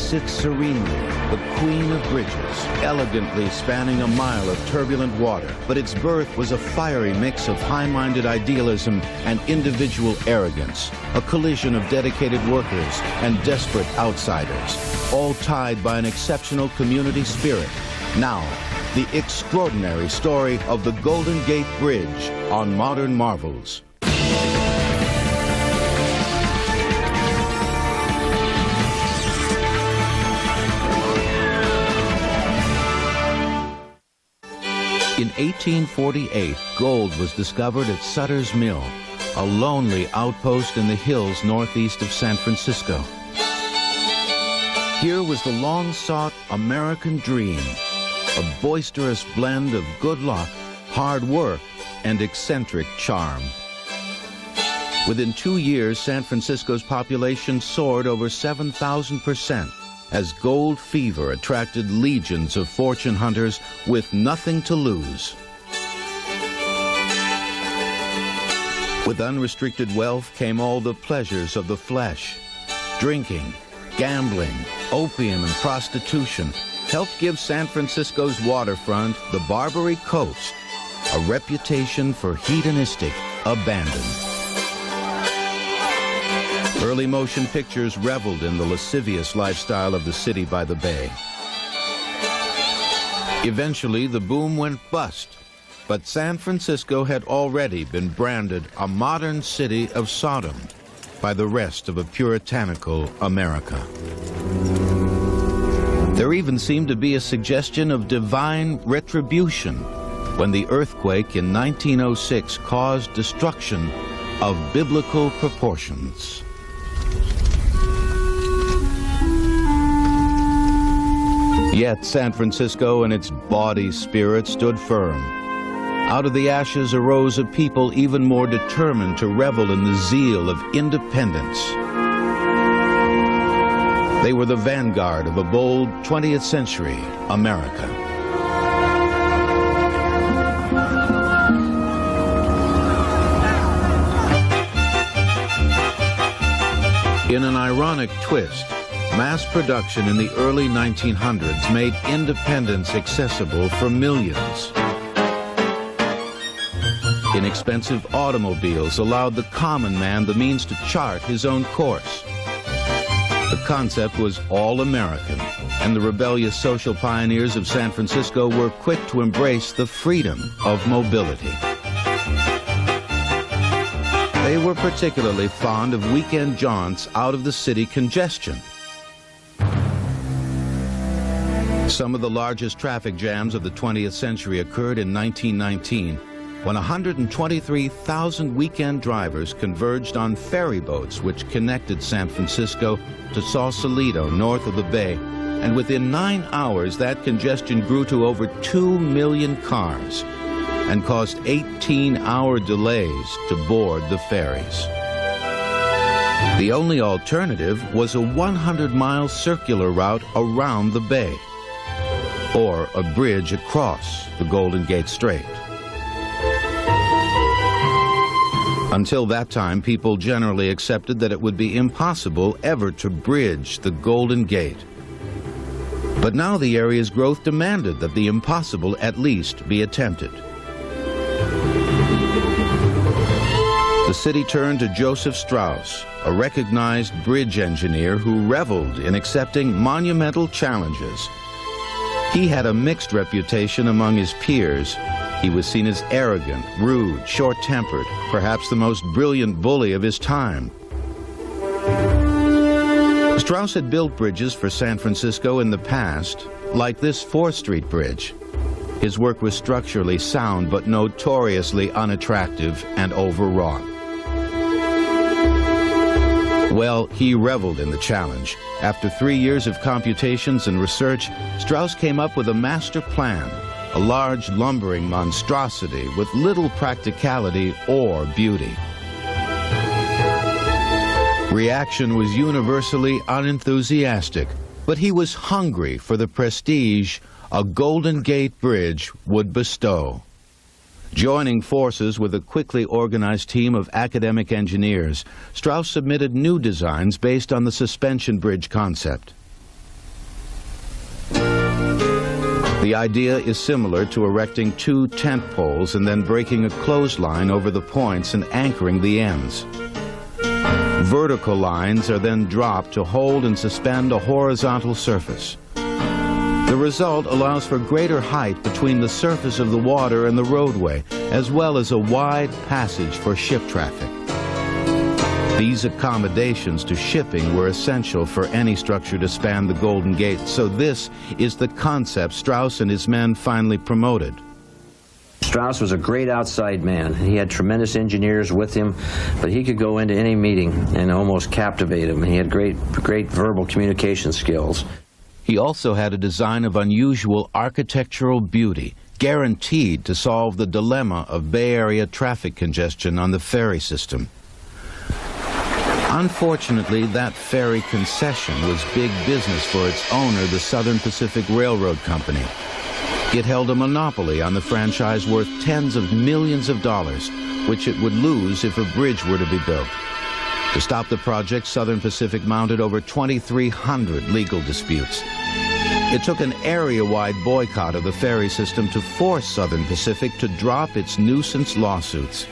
sits serenely, the queen of bridges, elegantly spanning a mile of turbulent water. But its birth was a fiery mix of high-minded idealism and individual arrogance, a collision of dedicated workers and desperate outsiders, all tied by an exceptional community spirit. Now, the extraordinary story of the Golden Gate Bridge on Modern Marvels. In 1848, gold was discovered at Sutter's Mill, a lonely outpost in the hills northeast of San Francisco. Here was the long-sought American dream, a boisterous blend of good luck, hard work, and eccentric charm. Within 2 years, San Francisco's population soared over 7,000%. As gold fever attracted legions of fortune hunters with nothing to lose. With unrestricted wealth came all the pleasures of the flesh. Drinking, gambling, opium, and prostitution helped give San Francisco's waterfront, the Barbary Coast, a reputation for hedonistic abandon. Early motion pictures reveled in the lascivious lifestyle of the city by the bay. Eventually, the boom went bust, but San Francisco had already been branded a modern city of Sodom by the rest of a puritanical America. There even seemed to be a suggestion of divine retribution when the earthquake in 1906 caused destruction of biblical proportions. Yet San Francisco and its bawdy spirit stood firm. Out of the ashes arose a people even more determined to revel in the zeal of independence. They were the vanguard of a bold 20th century America. In an ironic twist, mass production in the early 1900s made independence accessible for millions. Inexpensive automobiles allowed the common man the means to chart his own course. The concept was all American, and the rebellious social pioneers of San Francisco were quick to embrace the freedom of mobility. They were particularly fond of weekend jaunts out of the city congestion. Some of the largest traffic jams of the 20th century occurred in 1919, when 123,000 weekend drivers converged on ferry boats which connected San Francisco to Sausalito, north of the bay, and within 9 hours that congestion grew to over 2 million cars and caused 18-hour delays to board the ferries. The only alternative was a 100-mile circular route around the bay, or a bridge across the Golden Gate Strait. Until that time, people generally accepted that it would be impossible ever to bridge the Golden Gate. But now the area's growth demanded that the impossible at least be attempted. The city turned to Joseph Strauss, a recognized bridge engineer who reveled in accepting monumental challenges. He had a mixed reputation among his peers. He was seen as arrogant, rude, short-tempered, perhaps the most brilliant bully of his time. Strauss had built bridges for San Francisco in the past, like this 4th Street Bridge. His work was structurally sound but notoriously unattractive and overwrought. Well, he reveled in the challenge. After 3 years of computations and research, Strauss came up with a master plan, a large lumbering monstrosity with little practicality or beauty. Reaction was universally unenthusiastic, but he was hungry for the prestige a Golden Gate Bridge would bestow. Joining forces with a quickly organized team of academic engineers, Strauss submitted new designs based on the suspension bridge concept. The idea is similar to erecting 2 tent poles and then breaking a clothesline over the points and anchoring the ends. Vertical lines are then dropped to hold and suspend a horizontal surface. The result allows for greater height between the surface of the water and the roadway, as well as a wide passage for ship traffic. These accommodations to shipping were essential for any structure to span the Golden Gate, so this is the concept Strauss and his men finally promoted. Strauss was a great outside man. He had tremendous engineers with him, but he could go into any meeting and almost captivate them. He had great verbal communication skills. He also had a design of unusual architectural beauty, guaranteed to solve the dilemma of Bay Area traffic congestion on the ferry system. Unfortunately, that ferry concession was big business for its owner, the Southern Pacific Railroad Company. It held a monopoly on the franchise worth tens of millions of dollars, which it would lose if a bridge were to be built. To stop the project, Southern Pacific mounted over 2,300 legal disputes. It took an area-wide boycott of the ferry system to force Southern Pacific to drop its nuisance lawsuits.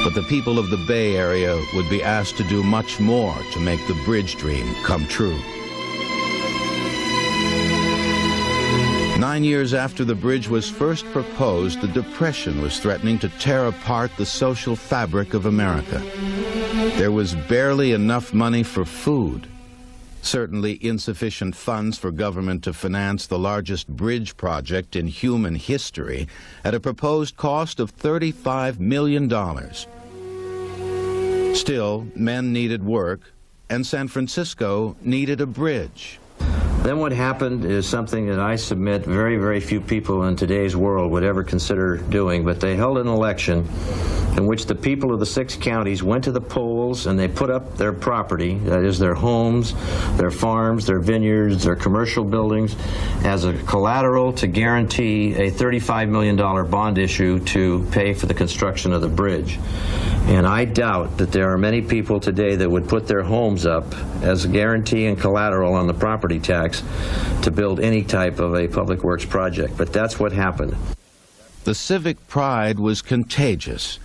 But the people of the Bay Area would be asked to do much more to make the bridge dream come true. 9 years after the bridge was first proposed, the Depression was threatening to tear apart the social fabric of America. There was barely enough money for food, certainly insufficient funds for government to finance the largest bridge project in human history at a proposed cost of $35 million. Still, men needed work, and San Francisco needed a bridge. Then what happened is something that I submit very few people in today's world would ever consider doing, but they held an election in which the people of the 6 counties went to the polls and they put up their property, that is their homes, their farms, their vineyards, their commercial buildings, as a collateral to guarantee a $35 million bond issue to pay for the construction of the bridge. And I doubt that there are many people today that would put their homes up as a guarantee and collateral on the property tax to build any type of a public works project. But that's what happened. The civic pride was contagious.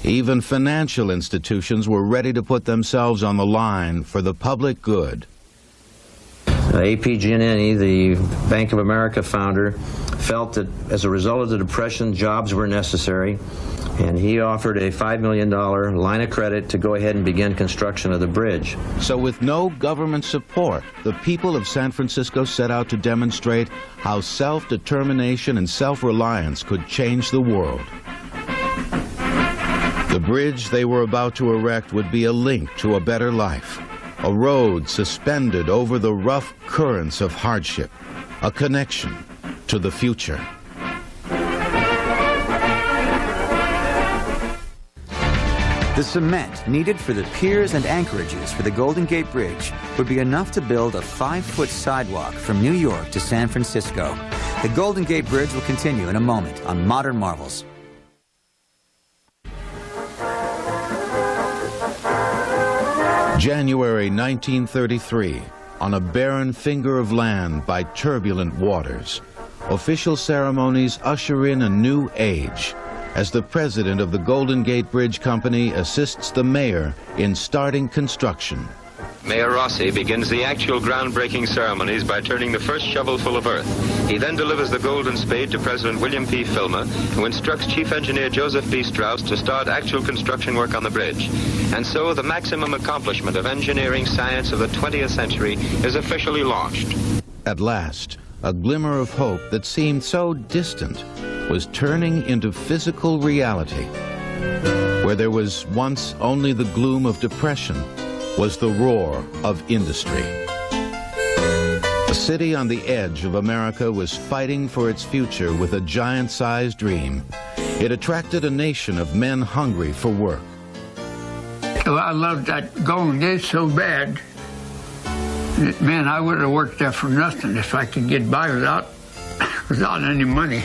Even financial institutions were ready to put themselves on the line for the public good. A.P. Giannini, the Bank of America founder, felt that as a result of the Depression, jobs were necessary, and he offered a $5 million line of credit to go ahead and begin construction of the bridge. So with no government support, the people of San Francisco set out to demonstrate how self-determination and self-reliance could change the world. The bridge they were about to erect would be a link to a better life, a road suspended over the rough currents of hardship, a connection to the future. The cement needed for the piers and anchorages for the Golden Gate Bridge would be enough to build a 5-foot sidewalk from New York to San Francisco. The Golden Gate Bridge will continue in a moment on Modern Marvels. January 1933, on a barren finger of land by turbulent waters, official ceremonies usher in a new age as the president of the Golden Gate Bridge Company assists the mayor in starting construction. Mayor Rossi begins the actual groundbreaking ceremonies by turning the first shovelful of earth. He then delivers the golden spade to President William P. Filmer, who instructs Chief Engineer Joseph B. Strauss to start actual construction work on the bridge. And so the maximum accomplishment of engineering science of the 20th century is officially launched. At last, a glimmer of hope that seemed so distant was turning into physical reality. Where there was once only the gloom of depression was the roar of industry. A city on the edge of America was fighting for its future with a giant-sized dream. It attracted a nation of men hungry for work. Well, I loved that Golden Gate so bad that, man, I would have worked there for nothing if I could get by without any money.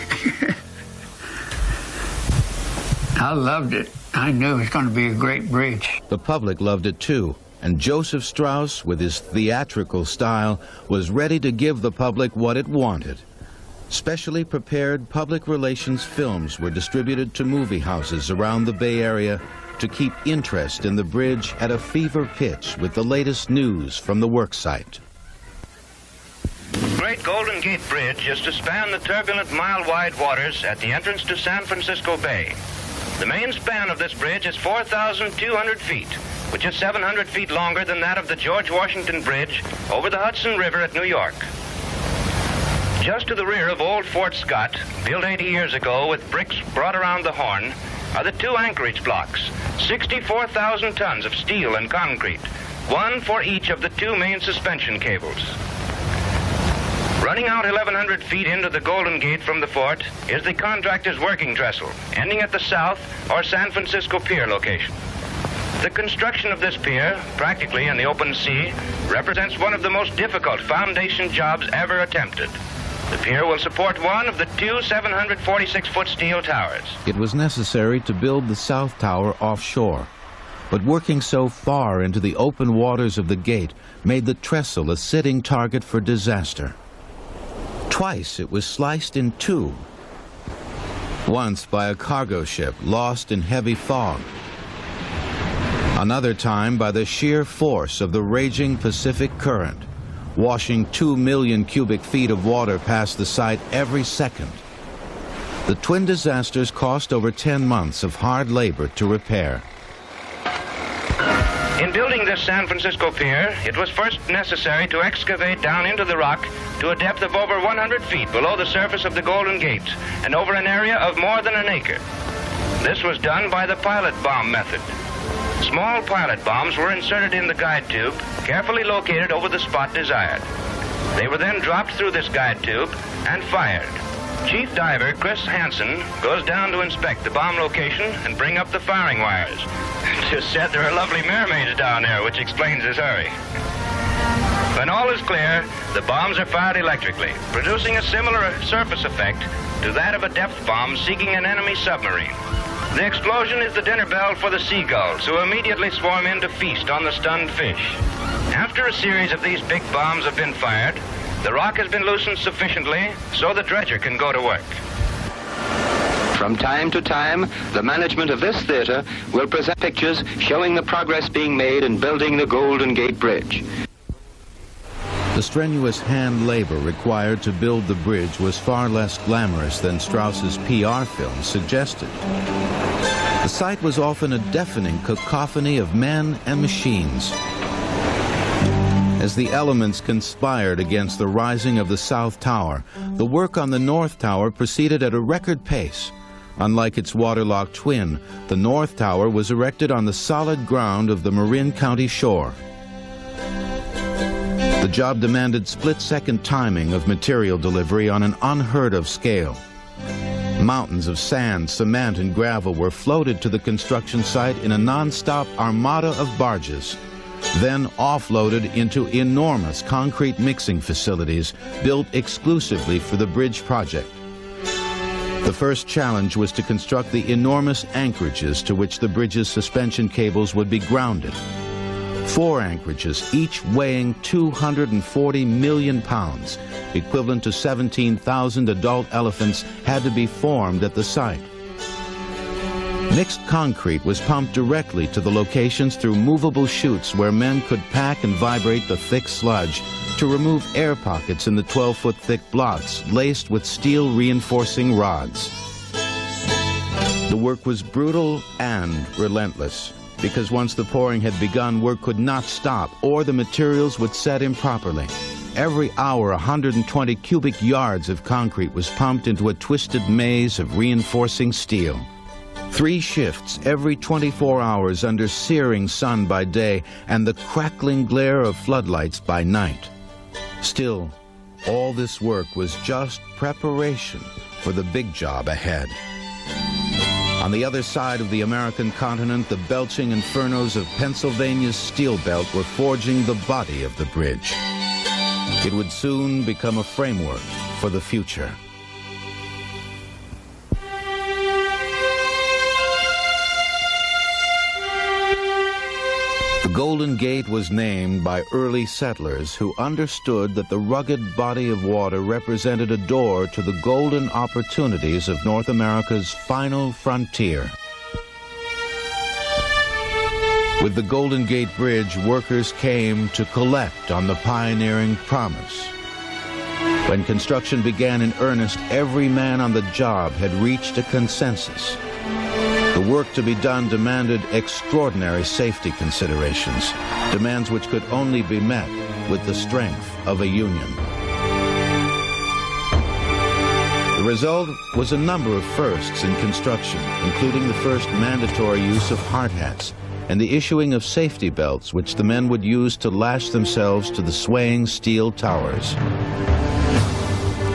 I loved it. I knew it was going to be a great bridge. The public loved it too, and Joseph Strauss, with his theatrical style, was ready to give the public what it wanted. Specially prepared public relations films were distributed to movie houses around the Bay Area to keep interest in the bridge at a fever pitch with the latest news from the work site. Great Golden Gate Bridge is to span the turbulent mile-wide waters at the entrance to San Francisco Bay. The main span of this bridge is 4,200 feet, which is 700 feet longer than that of the George Washington Bridge over the Hudson River at New York. Just to the rear of old Fort Scott, built 80 years ago with bricks brought around the horn, are the two anchorage blocks, 64,000 tons of steel and concrete, one for each of the two main suspension cables. Running out 1,100 feet into the Golden Gate from the fort is the contractor's working trestle, ending at the South or San Francisco Pier location. The construction of this pier, practically in the open sea, represents one of the most difficult foundation jobs ever attempted. The pier will support one of the two 746-foot steel towers. It was necessary to build the South Tower offshore, but working so far into the open waters of the gate made the trestle a sitting target for disaster. Twice it was sliced in two. Once by a cargo ship lost in heavy fog. Another time by the sheer force of the raging Pacific Current, washing 2 million cubic feet of water past the site every second. The twin disasters cost over 10 months of hard labor to repair. In building this San Francisco pier, it was first necessary to excavate down into the rock to a depth of over 100 feet below the surface of the Golden Gate and over an area of more than an acre. This was done by the pilot bomb method. Small pilot bombs were inserted in the guide tube, carefully located over the spot desired. They were then dropped through this guide tube and fired. Chief Diver Chris Hansen goes down to inspect the bomb location and bring up the firing wires. Just said there are lovely mermaids down there, which explains his hurry. When all is clear, the bombs are fired electrically, producing a similar surface effect to that of a depth bomb seeking an enemy submarine. The explosion is the dinner bell for the seagulls, who immediately swarm in to feast on the stunned fish. After a series of these big bombs have been fired, the rock has been loosened sufficiently so the dredger can go to work. From time to time, the management of this theater will present pictures showing the progress being made in building the Golden Gate Bridge. The strenuous hand labor required to build the bridge was far less glamorous than Strauss's PR film suggested. The site was often a deafening cacophony of men and machines. As the elements conspired against the rising of the South Tower, the work on the North Tower proceeded at a record pace. Unlike its waterlogged twin, the North Tower was erected on the solid ground of the Marin County shore. The job demanded split-second timing of material delivery on an unheard-of scale. Mountains of sand, cement, and gravel were floated to the construction site in a non-stop armada of barges, then offloaded into enormous concrete mixing facilities built exclusively for the bridge project. The first challenge was to construct the enormous anchorages to which the bridge's suspension cables would be grounded. 4 anchorages, each weighing 240 million pounds, equivalent to 17,000 adult elephants, had to be formed at the site. Mixed concrete was pumped directly to the locations through movable chutes where men could pack and vibrate the thick sludge to remove air pockets in the 12-foot thick blocks laced with steel reinforcing rods. The work was brutal and relentless, because once the pouring had begun, work could not stop or the materials would set improperly. Every hour, 120 cubic yards of concrete was pumped into a twisted maze of reinforcing steel. 3 shifts every 24 hours under searing sun by day and the crackling glare of floodlights by night. Still, all this work was just preparation for the big job ahead. On the other side of the American continent, the belching infernos of Pennsylvania's steel belt were forging the body of the bridge. It would soon become a framework for the future. The Golden Gate was named by early settlers who understood that the rugged body of water represented a door to the golden opportunities of North America's final frontier. With the Golden Gate Bridge, workers came to collect on the pioneering promise. When construction began in earnest, every man on the job had reached a consensus. The work to be done demanded extraordinary safety considerations, demands which could only be met with the strength of a union. The result was a number of firsts in construction, including the first mandatory use of hard hats and the issuing of safety belts which the men would use to lash themselves to the swaying steel towers.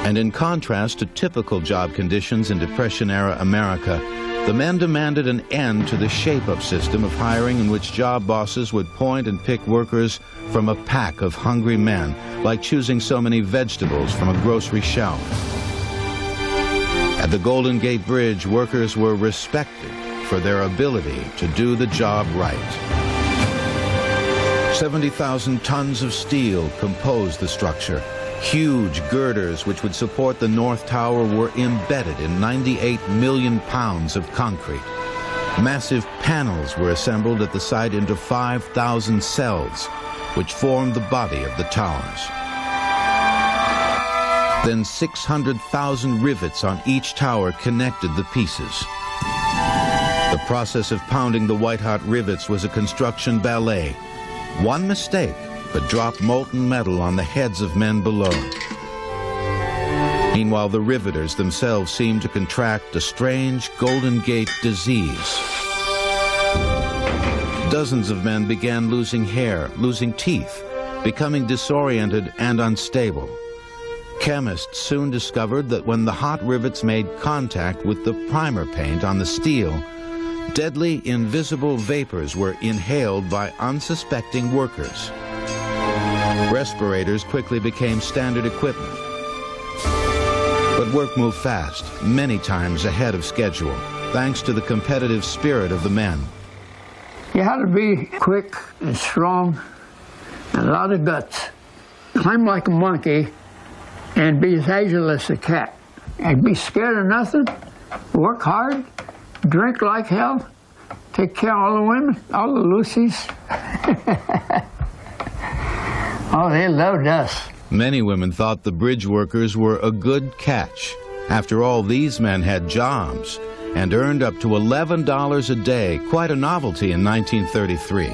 And in contrast to typical job conditions in Depression-era America, the men demanded an end to the shape-up system of hiring in which job bosses would point and pick workers from a pack of hungry men, like choosing so many vegetables from a grocery shelf. At the Golden Gate Bridge, workers were respected for their ability to do the job right. 70,000 tons of steel composed the structure. Huge girders which would support the North Tower were embedded in 98 million pounds of concrete. Massive panels were assembled at the site into 5,000 cells, which formed the body of the towers. Then 600,000 rivets on each tower connected the pieces. The process of pounding the white-hot rivets was a construction ballet. One mistake could drop molten metal on the heads of men below. Meanwhile, the riveters themselves seemed to contract a strange Golden Gate disease. Dozens of men began losing hair, losing teeth, becoming disoriented and unstable. Chemists soon discovered that when the hot rivets made contact with the primer paint on the steel, deadly invisible vapors were inhaled by unsuspecting workers. Respirators quickly became standard equipment. But work moved fast, many times ahead of schedule, thanks to the competitive spirit of the men. You had to be quick and strong and a lot of guts. Climb like a monkey and be as agile as a cat. And be scared of nothing, work hard, drink like hell, take care of all the women, all the Lucy's. Oh, they loved us. Many women thought the bridge workers were a good catch. After all, these men had jobs and earned up to $11 a day, quite a novelty in 1933.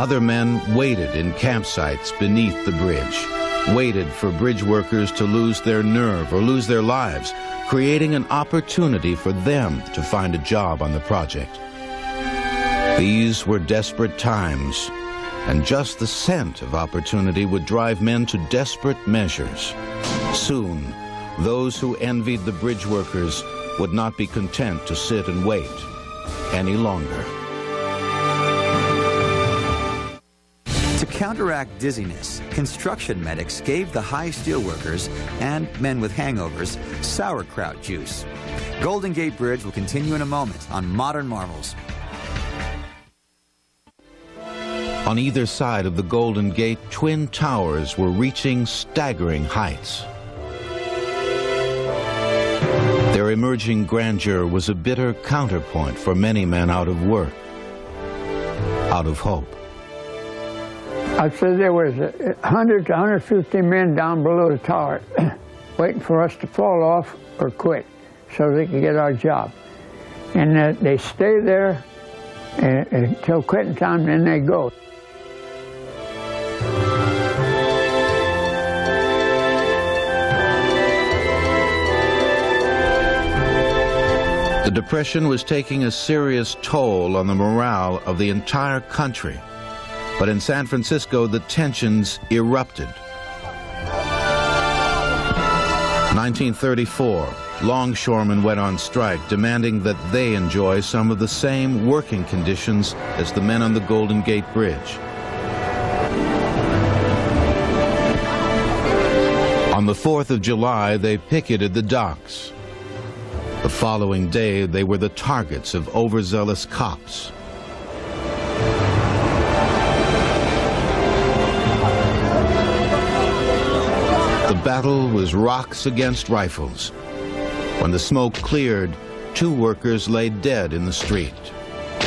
Other men waited in campsites beneath the bridge, waited for bridge workers to lose their nerve or lose their lives, creating an opportunity for them to find a job on the project. These were desperate times, and just the scent of opportunity would drive men to desperate measures. Soon, those who envied the bridge workers would not be content to sit and wait any longer. To counteract dizziness, construction medics gave the high steel workers and men with hangovers sauerkraut juice. Golden Gate Bridge will continue in a moment on Modern Marvels. On either side of the Golden Gate, twin towers were reaching staggering heights. Their emerging grandeur was a bitter counterpoint for many men out of work, out of hope. I'd say there was 100 to 150 men down below the tower waiting for us to fall off or quit so they could get our job. And they stay there until quitting time, then they go. The Depression was taking a serious toll on the morale of the entire country. But in San Francisco, the tensions erupted. 1934, longshoremen went on strike, demanding that they enjoy some of the same working conditions as the men on the Golden Gate Bridge. On the 4th of July, they picketed the docks. The following day, they were the targets of overzealous cops. battle was rocks against rifles. When the smoke cleared, 2 workers lay dead in the street.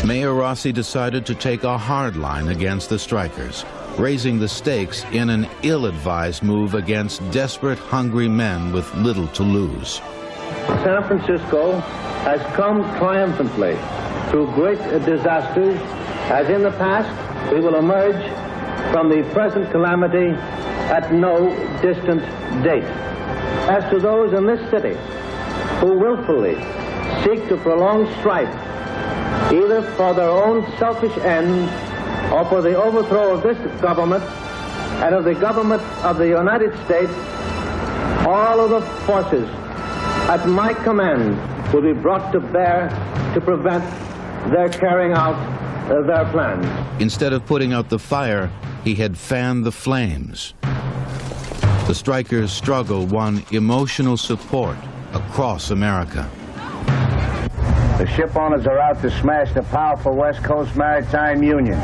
Mayor Rossi decided to take a hard line against the strikers, raising the stakes in an ill-advised move against desperate, hungry men with little to lose. San Francisco has come triumphantly through great disasters. As in the past, we will emerge from the present calamity at no distant date. As to those in this city who willfully seek to prolong strife, either for their own selfish ends or for the overthrow of this government and of the government of the United States, all of the forces at my command will be brought to bear to prevent their carrying out their plans. Instead of putting out the fire, he had fanned the flames. The strikers' struggle won emotional support across America. The ship owners are out to smash the powerful West Coast maritime unions,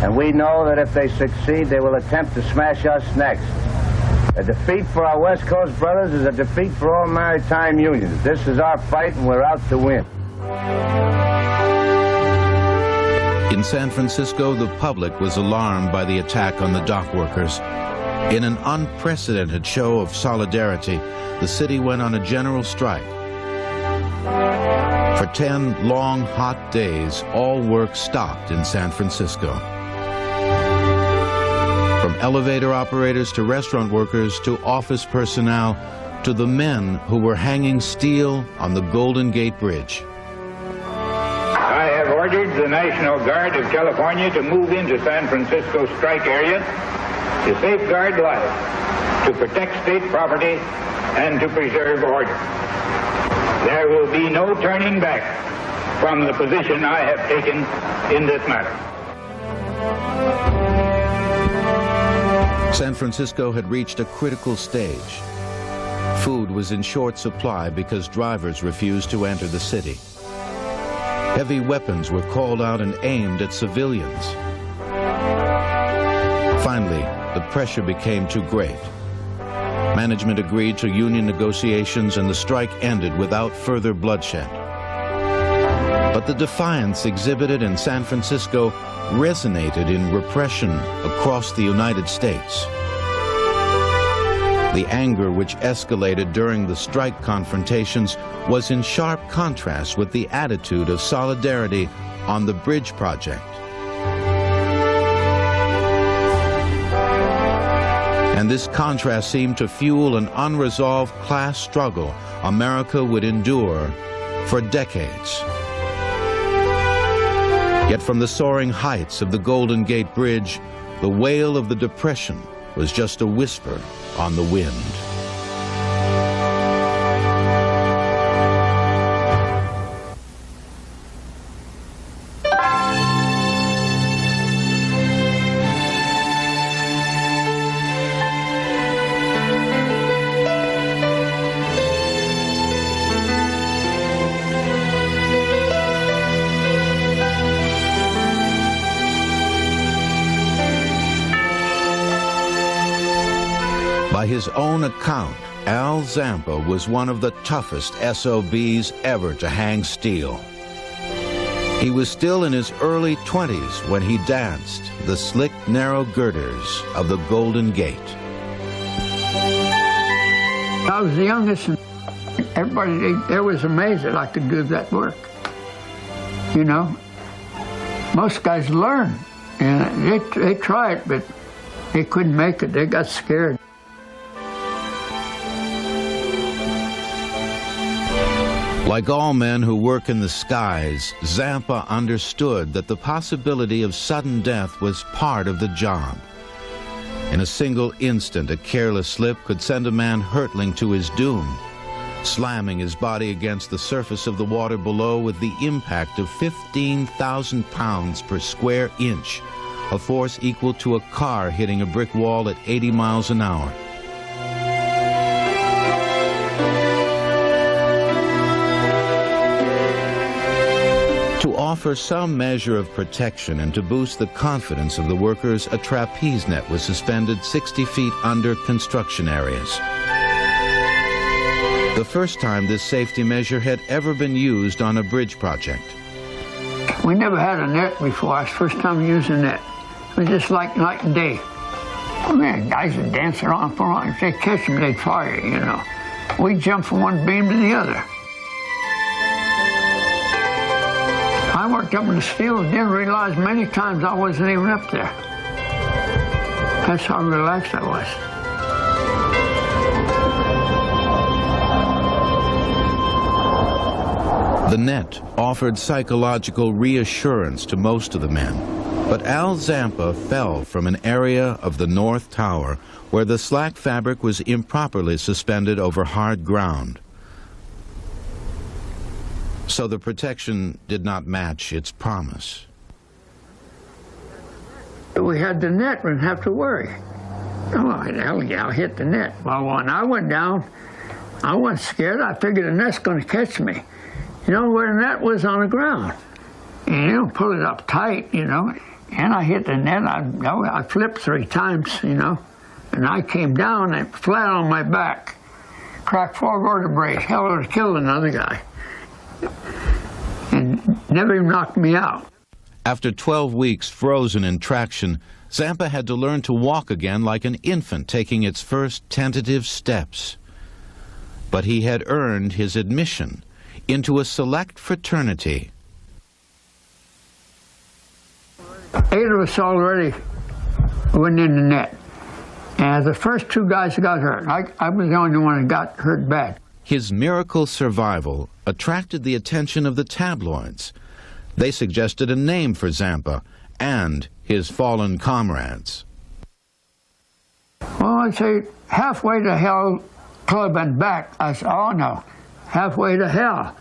and we know that if they succeed, they will attempt to smash us next. A defeat for our West Coast brothers is a defeat for all maritime unions. This is our fight, and we're out to win. In San Francisco, the public was alarmed by the attack on the dock workers. In an unprecedented show of solidarity, the city went on a general strike. For 10 long, hot days, all work stopped in San Francisco. From elevator operators to restaurant workers to office personnel to the men who were hanging steel on the Golden Gate Bridge. I have ordered the National Guard of California to move into San Francisco strike area to safeguard life, to protect state property, and to preserve order. There will be no turning back from the position I have taken in this matter. San Francisco had reached a critical stage. Food was in short supply because drivers refused to enter the city. Heavy weapons were called out and aimed at civilians. Finally, the pressure became too great. Management agreed to union negotiations and the strike ended without further bloodshed. But the defiance exhibited in San Francisco resonated in repression across the United States. The anger which escalated during the strike confrontations was in sharp contrast with the attitude of solidarity on the bridge project. And this contrast seemed to fuel an unresolved class struggle America would endure for decades. Yet from the soaring heights of the Golden Gate Bridge, the wail of the Depression was just a whisper on the wind. By his own account, Al Zampa was one of the toughest SOBs ever to hang steel. He was still in his early 20s when he danced the slick, narrow girders of the Golden Gate. I was the youngest, and everybody there was amazed that I could do that work. You know, most guys learn, and they tried, but they couldn't make it. They got scared. Like all men who work in the skies, Zampa understood that the possibility of sudden death was part of the job. In a single instant, a careless slip could send a man hurtling to his doom, slamming his body against the surface of the water below with the impact of 15,000 pounds per square inch, a force equal to a car hitting a brick wall at 80 miles an hour. To offer some measure of protection and to boost the confidence of the workers, a trapeze net was suspended 60 feet under construction areas. The first time this safety measure had ever been used on a bridge project. We never had a net before. It's the first time we used a net. It was just like night and day. I mean, guys would dance around for long. If they catch them, they'd fire, you know. We'd jump from one beam to the other. I worked up in the steel and didn't realize many times I wasn't even up there. That's how relaxed I was. The net offered psychological reassurance to most of the men, but Al Zampa fell from an area of the North Tower where the slack fabric was improperly suspended over hard ground. So the protection did not match its promise. We had the net, we didn't have to worry. Oh, hell yeah, I'll hit the net. Well, when I went down, I wasn't scared. I figured the net's going to catch me. You know, where the net was on the ground. And you don't pull it up tight, you know. And I hit the net. I flipped 3 times, you know. And I came down and flat on my back. Cracked 4 vertebrae. Hell, it would have killed another guy. And never even knocked me out. After 12 weeks frozen in traction, Zampa had to learn to walk again like an infant taking its first tentative steps. But he had earned his admission into a select fraternity. 8 of us already went in the net. And the first 2 guys got hurt. I was the only one that got hurt bad. His miracle survival attracted the attention of the tabloids. They suggested a name for Zampa and his fallen comrades. Well, I'd say halfway to hell club and back. I said, oh no, halfway to hell.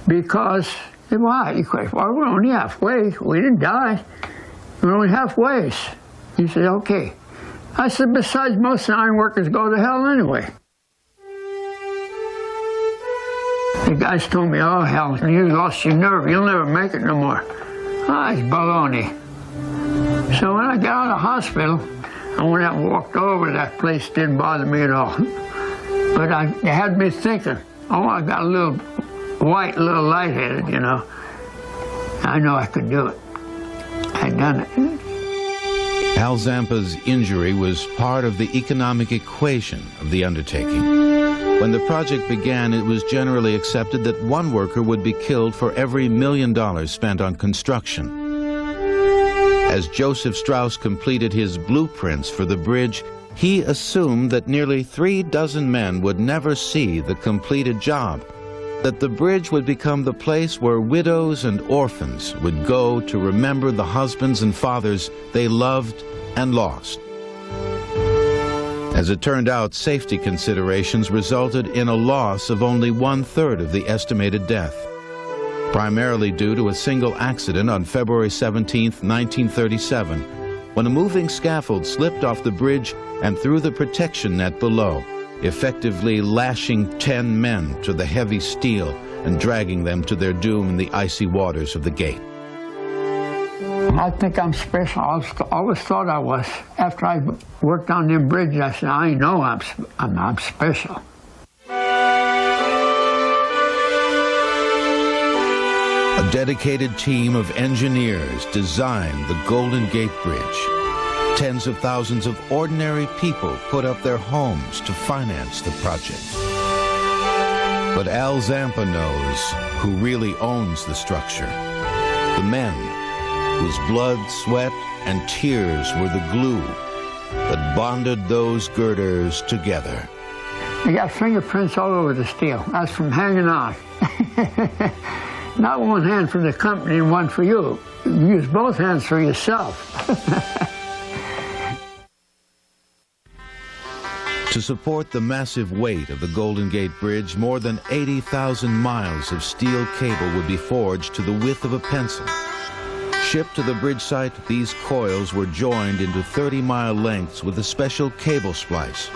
Because, why? He said, well, we're only halfway. We didn't die. We're only halfway. He said, okay. I said, besides, most iron workers go to hell anyway. The guys told me, oh, hell, you lost your nerve. You'll never make it no more. Ah, it's baloney. So when I got out of the hospital, I went out and walked over that place. Didn't bother me at all. But it had me thinking, oh, I got a little white, a little lightheaded, you know. I know I could do it. I'd done it. Al Zampa's injury was part of the economic equation of the undertaking. When the project began, it was generally accepted that 1 worker would be killed for every $1 million spent on construction. As Joseph Strauss completed his blueprints for the bridge, he assumed that nearly 3 dozen men would never see the completed job, that the bridge would become the place where widows and orphans would go to remember the husbands and fathers they loved and lost. As it turned out, safety considerations resulted in a loss of only 1/3 of the estimated death, primarily due to a single accident on February 17, 1937, when a moving scaffold slipped off the bridge and through the protection net below, effectively lashing 10 men to the heavy steel and dragging them to their doom in the icy waters of the gate. I think I'm special. I always thought I was. After I worked on them bridges, I said, I know I'm special. A dedicated team of engineers designed the Golden Gate Bridge. Tens of thousands of ordinary people put up their homes to finance the project. But Al Zampa knows who really owns the structure. The men whose blood, sweat, and tears were the glue that bonded those girders together. You got fingerprints all over the steel. That's from hanging on. Not one hand for the company and one for you. You use both hands for yourself. To support the massive weight of the Golden Gate Bridge, more than 80,000 miles of steel cable would be forged to the width of a pencil. Shipped to the bridge site, these coils were joined into 30-mile lengths with a special cable splice.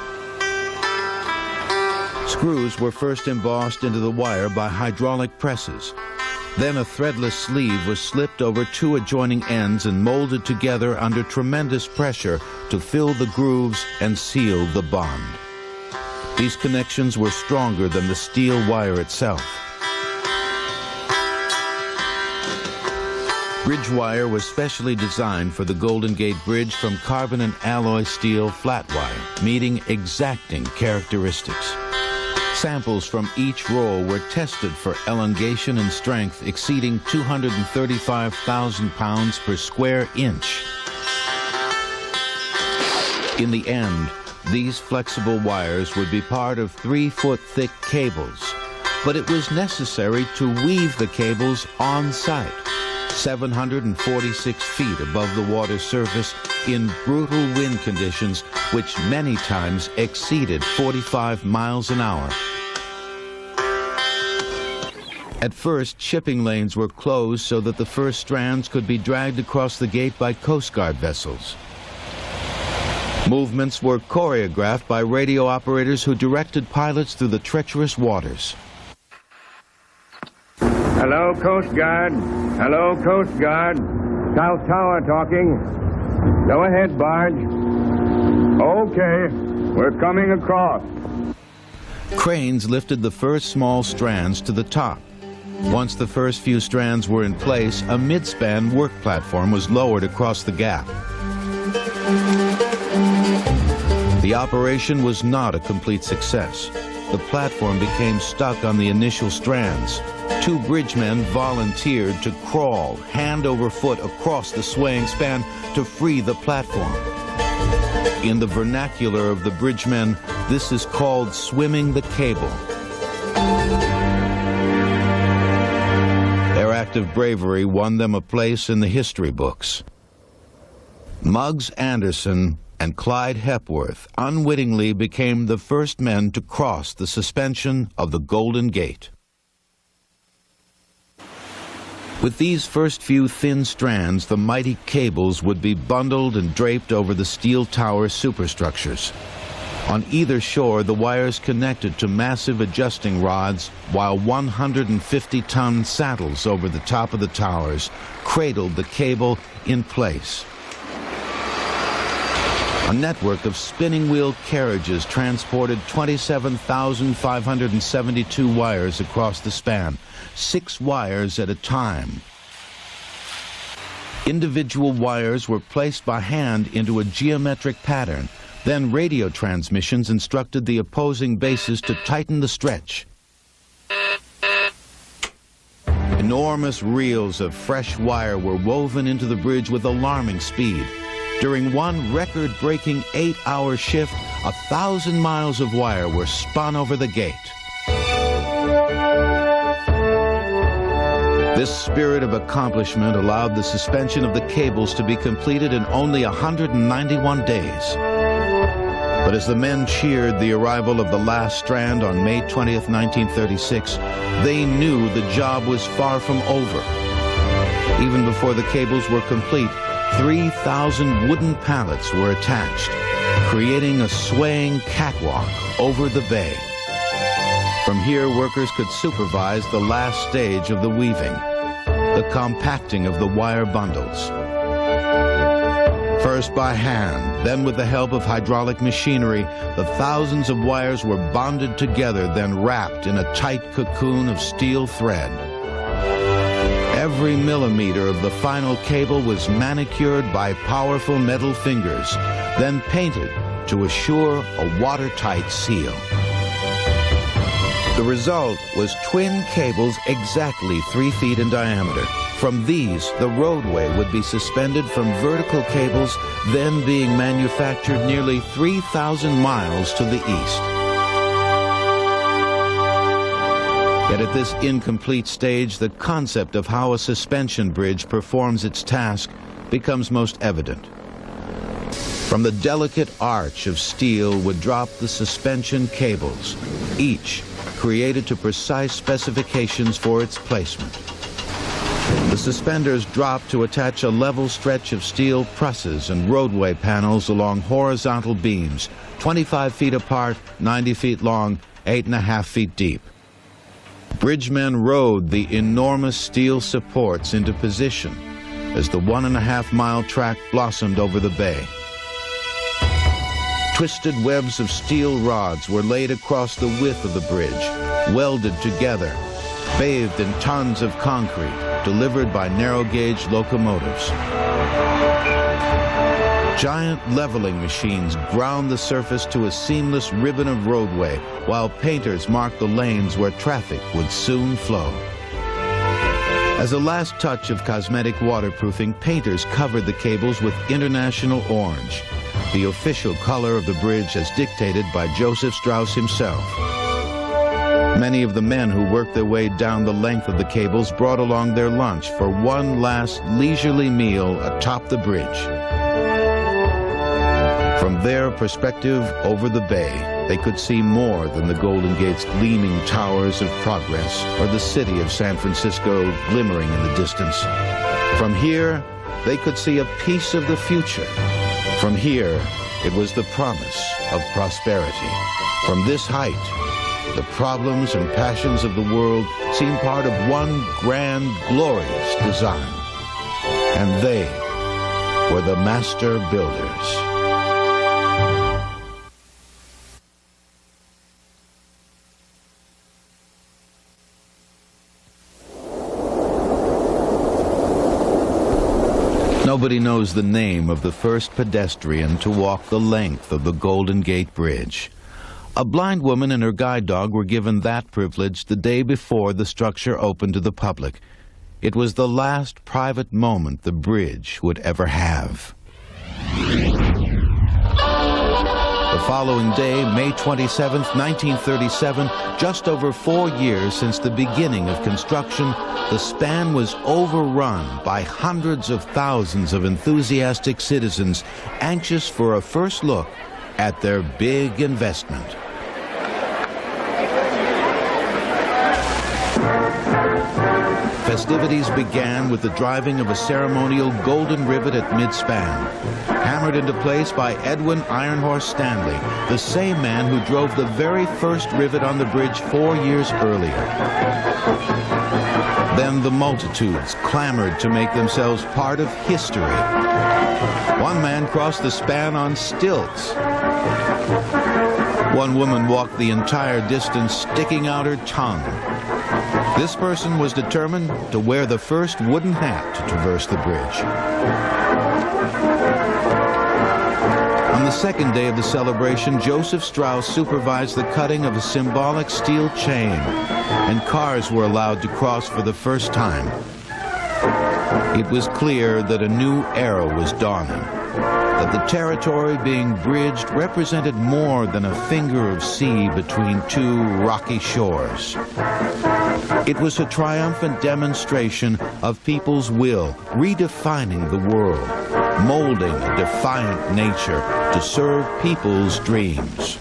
Screws were first embossed into the wire by hydraulic presses. Then a threadless sleeve was slipped over two adjoining ends and molded together under tremendous pressure to fill the grooves and seal the bond. These connections were stronger than the steel wire itself. Bridge wire was specially designed for the Golden Gate Bridge from carbon and alloy steel flat wire, meeting exacting characteristics. Samples from each roll were tested for elongation and strength exceeding 235,000 pounds per square inch. In the end, these flexible wires would be part of 3-foot-thick cables, but it was necessary to weave the cables on site, 746 feet above the water surface in brutal wind conditions which many times exceeded 45 miles an hour. At first, shipping lanes were closed so that the first strands could be dragged across the gate by Coast Guard vessels. Movements were choreographed by radio operators who directed pilots through the treacherous waters. Hello, Coast Guard. Hello, Coast Guard. South Tower talking. Go ahead, barge. Okay, we're coming across. Cranes lifted the first small strands to the top. Once the first few strands were in place, a mid-span work platform was lowered across the gap. The operation was not a complete success. The platform became stuck on the initial strands. Two bridgemen volunteered to crawl hand over foot across the swaying span to free the platform. In the vernacular of the bridgemen, this is called swimming the cable. Their act of bravery won them a place in the history books. Muggs Anderson and Clyde Hepworth unwittingly became the first men to cross the suspension of the Golden Gate. With these first few thin strands, the mighty cables would be bundled and draped over the steel tower superstructures. On either shore, the wires connected to massive adjusting rods, while 150-ton saddles over the top of the towers cradled the cable in place. A network of spinning wheel carriages transported 27,572 wires across the span, 6 wires at a time. Individual wires were placed by hand into a geometric pattern. Then radio transmissions instructed the opposing bases to tighten the stretch. Enormous reels of fresh wire were woven into the bridge with alarming speed. During one record-breaking 8-hour shift, 1,000 miles of wire were spun over the gate. This spirit of accomplishment allowed the suspension of the cables to be completed in only 191 days. But as the men cheered the arrival of the last strand on May 20th, 1936, they knew the job was far from over. Even before the cables were complete, 3,000 wooden pallets were attached, creating a swaying catwalk over the bay. From here, workers could supervise the last stage of the weaving, the compacting of the wire bundles. First by hand, then with the help of hydraulic machinery, the thousands of wires were bonded together, then wrapped in a tight cocoon of steel thread. Every millimeter of the final cable was manicured by powerful metal fingers, then painted to assure a watertight seal. The result was twin cables exactly 3 feet in diameter. From these, the roadway would be suspended from vertical cables, then being manufactured nearly 3,000 miles to the east. Yet at this incomplete stage, the concept of how a suspension bridge performs its task becomes most evident. From the delicate arch of steel would drop the suspension cables, each created to precise specifications for its placement. The suspenders dropped to attach a level stretch of steel trusses and roadway panels along horizontal beams, 25 feet apart, 90 feet long, 8.5 feet deep. Bridgemen rode the enormous steel supports into position as the 1.5-mile track blossomed over the bay. Twisted webs of steel rods were laid across the width of the bridge, welded together, bathed in tons of concrete, delivered by narrow-gauge locomotives. Giant leveling machines ground the surface to a seamless ribbon of roadway, while painters marked the lanes where traffic would soon flow. As a last touch of cosmetic waterproofing, painters covered the cables with International Orange, the official color of the bridge as dictated by Joseph Strauss himself. Many of the men who worked their way down the length of the cables brought along their lunch for one last leisurely meal atop the bridge. From their perspective over the bay, they could see more than the Golden Gate's gleaming towers of progress or the city of San Francisco glimmering in the distance. From here, they could see a piece of the future. From here, it was the promise of prosperity. From this height, the problems and passions of the world seemed part of one grand, glorious design. And they were the master builders. Nobody knows the name of the first pedestrian to walk the length of the Golden Gate Bridge. A blind woman and her guide dog were given that privilege the day before the structure opened to the public. It was the last private moment the bridge would ever have. The following day, May 27, 1937, just over 4 years since the beginning of construction, the span was overrun by hundreds of thousands of enthusiastic citizens anxious for a first look at their big investment. Festivities began with the driving of a ceremonial golden rivet at mid-span, hammered into place by Edwin Iron Horse Stanley, the same man who drove the very first rivet on the bridge 4 years earlier. Then the multitudes clamored to make themselves part of history. One man crossed the span on stilts. One woman walked the entire distance sticking out her tongue. This person was determined to wear the first wooden hat to traverse the bridge. On the second day of the celebration, Joseph Strauss supervised the cutting of a symbolic steel chain, and cars were allowed to cross for the first time. It was clear that a new era was dawning, that the territory being bridged represented more than a finger of sea between two rocky shores. It was a triumphant demonstration of people's will, redefining the world, molding a defiant nature to serve people's dreams.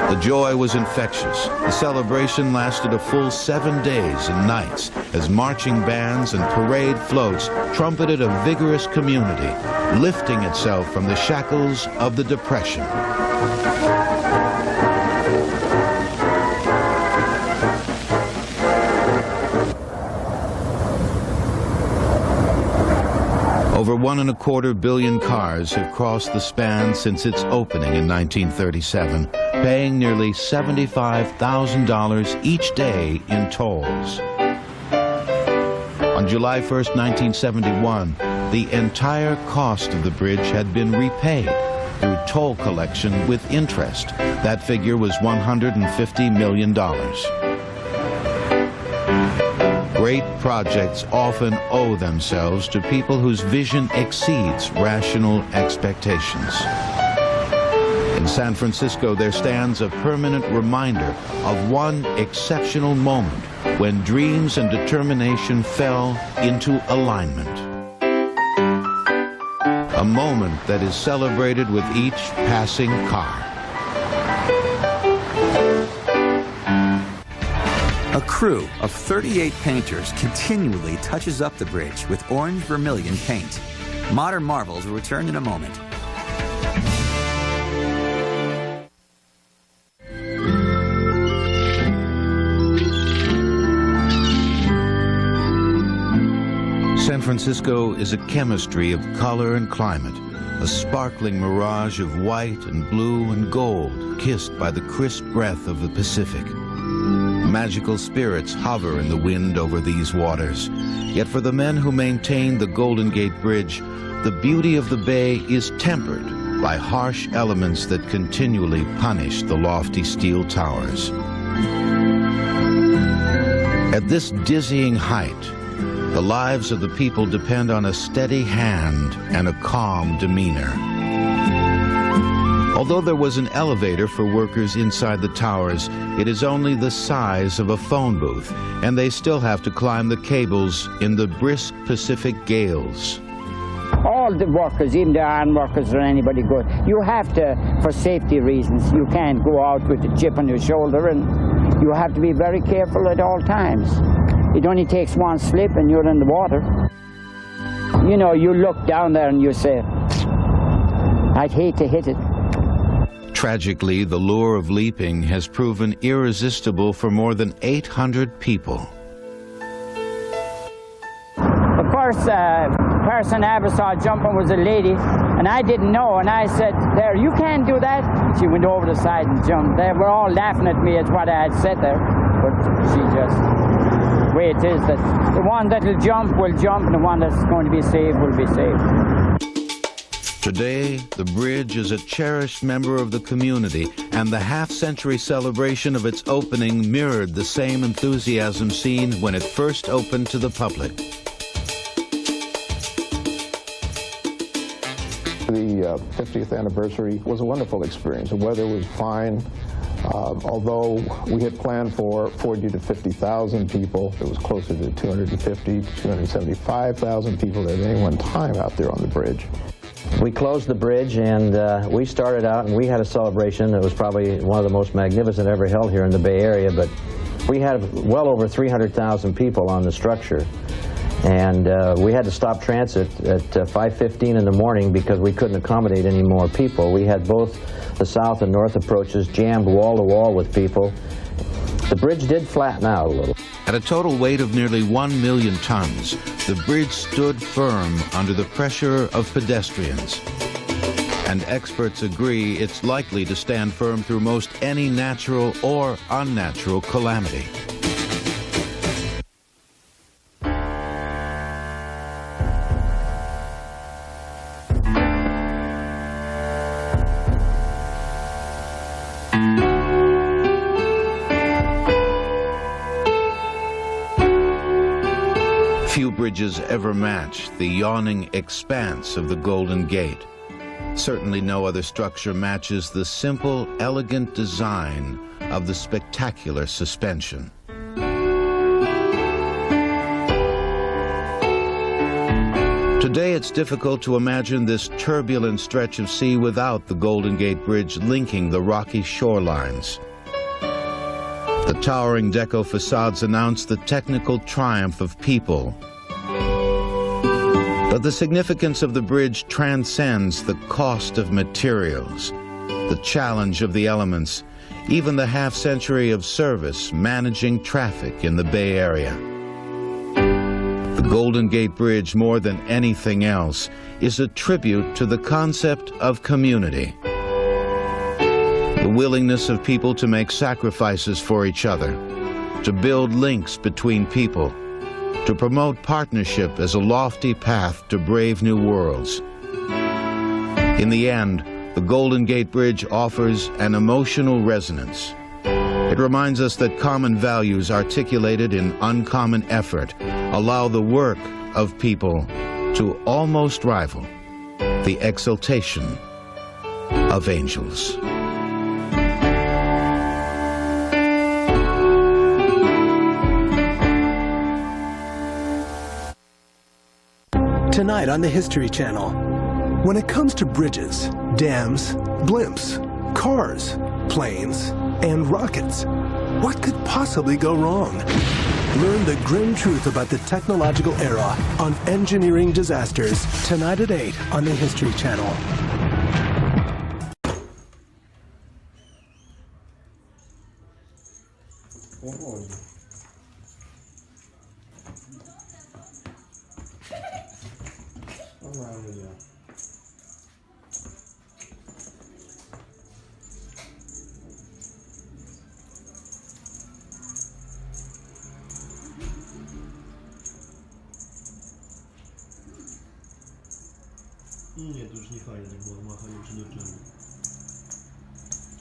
The joy was infectious. The celebration lasted a full 7 days and nights as marching bands and parade floats trumpeted a vigorous community, lifting itself from the shackles of the Depression. Over 1.25 billion cars have crossed the span since its opening in 1937, paying nearly $75,000 each day in tolls. On July 1st, 1971, the entire cost of the bridge had been repaid through toll collection with interest. That figure was $150 million. Great projects often owe themselves to people whose vision exceeds rational expectations. In San Francisco, there stands a permanent reminder of one exceptional moment when dreams and determination fell into alignment. A moment that is celebrated with each passing car. A crew of 38 painters continually touches up the bridge with orange vermilion paint. Modern marvels will return in a moment. San Francisco is a chemistry of color and climate, a sparkling mirage of white and blue and gold kissed by the crisp breath of the Pacific. Magical spirits hover in the wind over these waters. Yet for the men who maintain the Golden Gate Bridge, the beauty of the bay is tempered by harsh elements that continually punish the lofty steel towers. At this dizzying height, the lives of the people depend on a steady hand and a calm demeanor. Although there was an elevator for workers inside the towers, it is only the size of a phone booth, and they still have to climb the cables in the brisk Pacific gales. All the workers, even the iron workers or anybody good, you have to, for safety reasons, you can't go out with a chip on your shoulder, and you have to be very careful at all times. It only takes one slip and you're in the water. You know, you look down there and you say, I'd hate to hit it. Tragically, the lure of leaping has proven irresistible for more than 800 people. The first person I ever saw jumping was a lady, and I didn't know, and I said, there, you can't do that. She went over the side and jumped. They were all laughing at me at what I had said there, but she just, the way it is, that the one that will jump, and the one that's going to be saved will be saved. Today, the bridge is a cherished member of the community, and the half-century celebration of its opening mirrored the same enthusiasm seen when it first opened to the public. The 50th anniversary was a wonderful experience. The weather was fine. Although we had planned for 40 to 50,000 people, it was closer to 250 to 275,000 people at any one time out there on the bridge. We closed the bridge, and we started out, and we had a celebration that was probably one of the most magnificent ever held here in the Bay Area, but we had well over 300,000 people on the structure. And we had to stop transit at 5:15 in the morning because we couldn't accommodate any more people. We had both the south and north approaches jammed wall to wall with people. The bridge did flatten out a little. At a total weight of nearly 1 million tons, the bridge stood firm under the pressure of pedestrians. And experts agree it's likely to stand firm through most any natural or unnatural calamity. Few bridges ever match the yawning expanse of the Golden Gate. Certainly no other structure matches the simple, elegant design of the spectacular suspension. Today it's difficult to imagine this turbulent stretch of sea without the Golden Gate Bridge linking the rocky shorelines. The towering deco facades announce the technical triumph of people. But the significance of the bridge transcends the cost of materials, the challenge of the elements, even the half-century of service managing traffic in the Bay Area. The Golden Gate Bridge, more than anything else, is a tribute to the concept of community. The willingness of people to make sacrifices for each other, to build links between people, to promote partnership as a lofty path to brave new worlds. In the end, the Golden Gate Bridge offers an emotional resonance. It reminds us that common values articulated in uncommon effort allow the work of people to almost rival the exaltation of angels. Tonight on the History Channel, when it comes to bridges, dams, blimps, cars, planes, and rockets, what could possibly go wrong? Learn the grim truth about the technological era on engineering disasters tonight at 8 on the History Channel. Normalnie nie. Nie, to już nie fajnie tak było, machanie przy niczym.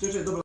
Cieszę, dobra.